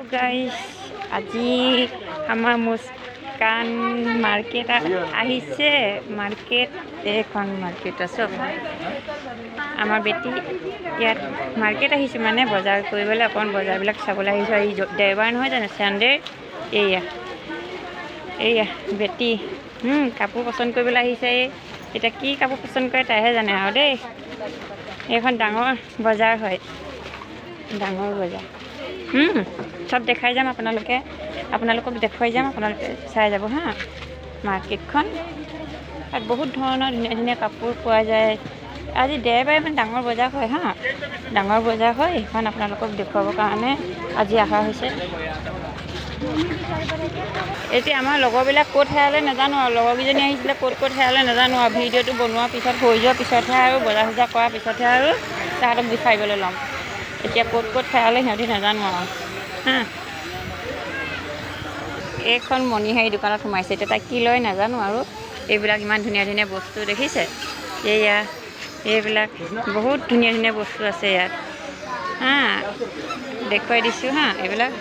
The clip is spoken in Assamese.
গাইস আজি আমাৰ মুস্কান মাৰ্কেট আহিছে মাৰ্কেট এখন মাৰ্কেট আছে আমাৰ বেটি ইয়াত মাৰ্কেট আহিছে মানে বজাৰ কৰিবলৈ অকণ বজাৰবিলাক চাবলৈ আহিছে এই দেওবাৰ নহয় জানো সানডে এয়া বেটি কাপোৰ পছন্দ কৰিবলৈ আহিছে এটা কি কাপোৰ পছন্দ কৰে তাইহে জানে আৰু দেই এইখন ডাঙৰ বজাৰ হয় ডাঙৰ বজাৰ সব দেখাই যাম আপোনালোকক দেখুৱাই যাম আপোনালোকে চাই যাব হা মাৰ্কেটখন আৰু বহুত ধৰণৰ ধুনীয়া ধুনীয়া কাপোৰ পোৱা যায় আজি দেওবাৰে মানে ডাঙৰ বজাৰ হয় হা ডাঙৰ বজাৰ হয় এইখন আপোনালোকক দেখুৱাবৰ কাৰণে আজি অহা হৈছে এতিয়া আমাৰ লগৰবিলাক ক'ত হেৰালে নাজানো আৰু লগৰকেইজনী আহিছিলে ক'ত হেৰালে নাজানো আৰু ভিডিঅ'টো বনোৱাৰ পিছত হৈ যোৱাৰ পিছতহে আৰু বজাৰ চজাৰ কৰাৰ পিছতহে আৰু তাহাঁতক বিচাৰিবলৈ ল'ম এতিয়া ক'ত হেৰালে সিহঁতি নাজানো আৰু হা এইখন মণিহাৰী দোকানত সোমাইছে এতিয়া তাই কি লয় নাজানো আৰু এইবিলাক ইমান ধুনীয়া ধুনীয়া বস্তু দেখিছে এইবিলাক বহুত ধুনীয়া ধুনীয়া বস্তু আছে ইয়াত হা দেখুৱাই দিছোঁ হা এইবিলাক